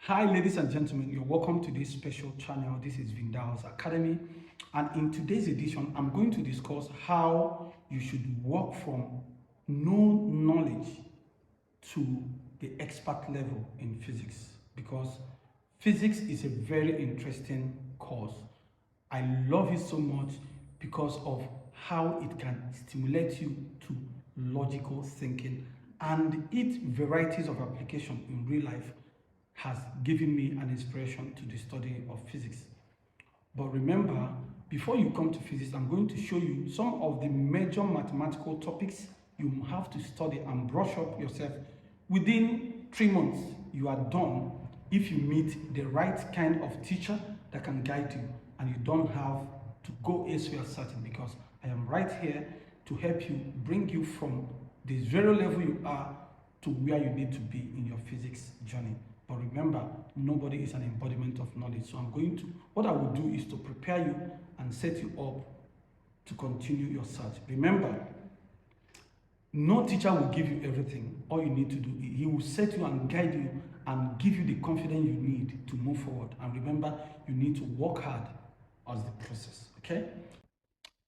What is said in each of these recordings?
Hi ladies and gentlemen, you're welcome to this special channel. This is VINDAL'S Academy, and in today's edition I'm going to discuss how you should work from no knowledge to the expert level in physics, because physics is a very interesting course. I love it so much because of how it can stimulate you to logical thinking, and its varieties of application in real life has given me an inspiration to the study of physics. But remember, before you come to physics, I'm going to show you some of the major mathematical topics you have to study and brush up yourself. Within 3 months, you are done if you meet the right kind of teacher that can guide you, and you don't have to go elsewhere searching, because I am right here to help you, bring you from the zero level you are to where you need to be in your physics journey. But remember, nobody is an embodiment of knowledge. So what I will do is to prepare you and set you up to continue your search. Remember, no teacher will give you everything. All you need to do, he will set you and guide you and give you the confidence you need to move forward. And remember, you need to work hard as the process, okay?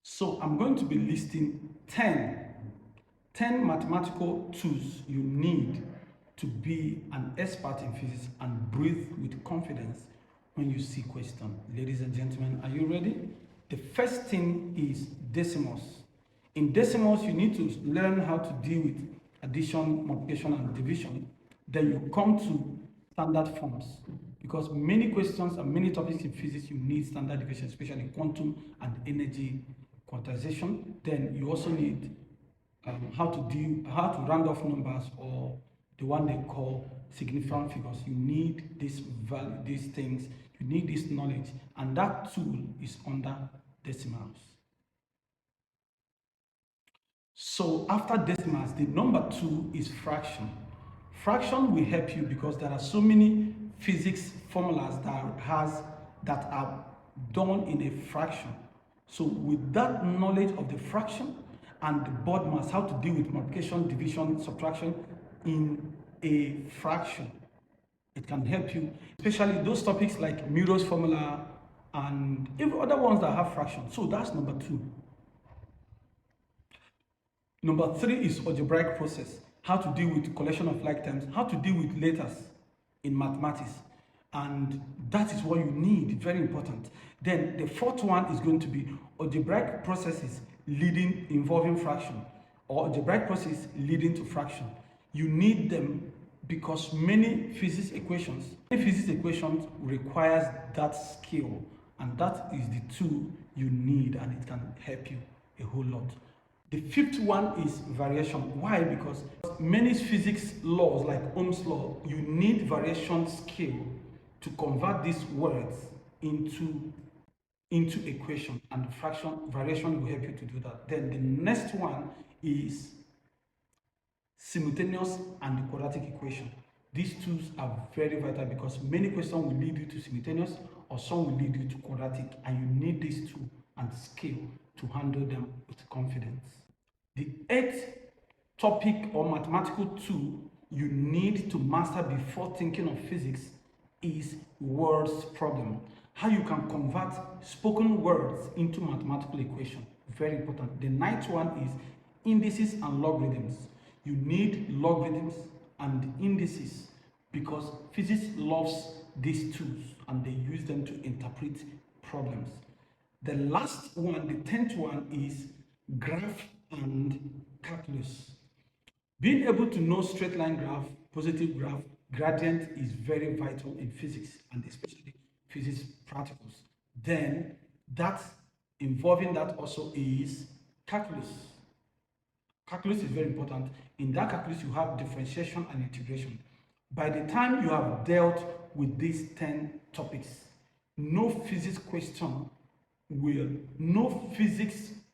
So I'm going to be listing 10 mathematical tools you need to be an expert in physics and breathe with confidence when you see questions. Ladies and gentlemen, are you ready? The first thing is decimals. In decimals, you need to learn how to deal with addition, multiplication, and division. Then you come to standard forms, because many questions and many topics in physics, you need standard deviation, especially quantum and energy quantization. Then you also need how to round off numbers, or the one they call significant figures. You need this value, these things, you need this knowledge, and that tool is under decimals. So after decimals, the number 2 is fraction. Fraction will help you because there are so many physics formulas that are done in a fraction. So with that knowledge of the fraction and the board mass, how to deal with multiplication, division, subtraction in a fraction, it can help you, especially those topics like Muro's formula and even other ones that have fractions. So that's number 2. Number 3 is algebraic process, how to deal with collection of like terms, how to deal with letters in mathematics, and that is what you need, very important. Then the 4th one is going to be algebraic processes involving fraction, or algebraic process leading to fraction. You need them because many physics equations requires that skill, and that is the tool you need, and it can help you a whole lot. The 5th one is variation. Why? Because many physics laws like Ohm's law, you need variation skill to convert these words into equation, and variation will help you to do that. Then the next one is simultaneous and the quadratic equation. These tools are very vital because many questions will lead you to simultaneous, or some will lead you to quadratic, and you need these tool and skill to handle them with confidence. The 8th topic or mathematical tool you need to master before thinking of physics is words problem. How you can convert spoken words into mathematical equation. Very important. The 9th one is indices and logarithms. You need logarithms and indices because physics loves these tools and they use them to interpret problems. The last one, the 10th one, is graph and calculus. Being able to know straight line graph, positive graph, gradient is very vital in physics, and especially physics practicals. Then involving that also is calculus. Calculus is very important. In that calculus, you have differentiation and integration. By the time you have dealt with these 10 topics, no physics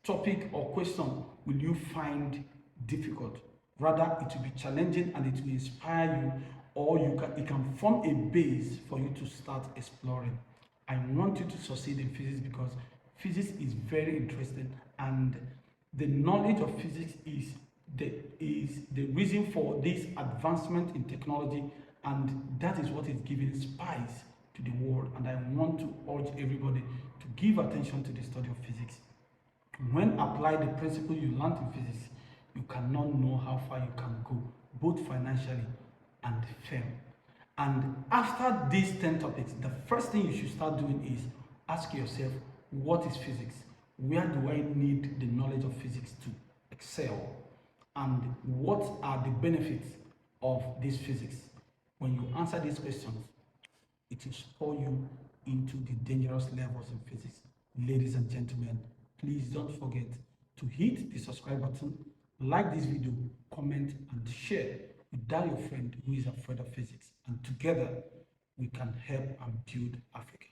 topic or question will you find difficult. Rather, it will be challenging and it will inspire you, or it can form a base for you to start exploring. I want you to succeed in physics because physics is very interesting, and the knowledge of physics is the reason for this advancement in technology and that is what is giving spice to the world. And I want to urge everybody to give attention to the study of physics. When apply the principle you learned in physics, you cannot know how far you can go, both financially and fail. And after these 10 topics, the first thing you should start doing is ask yourself, what is physics? Where do I need the knowledge of physics to excel? And what are the benefits of this physics? When you answer these questions, it will spur you into the dangerous levels in physics. Ladies and gentlemen, please don't forget to hit the subscribe button, like this video, comment, and share with that your friend who is afraid of physics. And together, we can help and build Africa.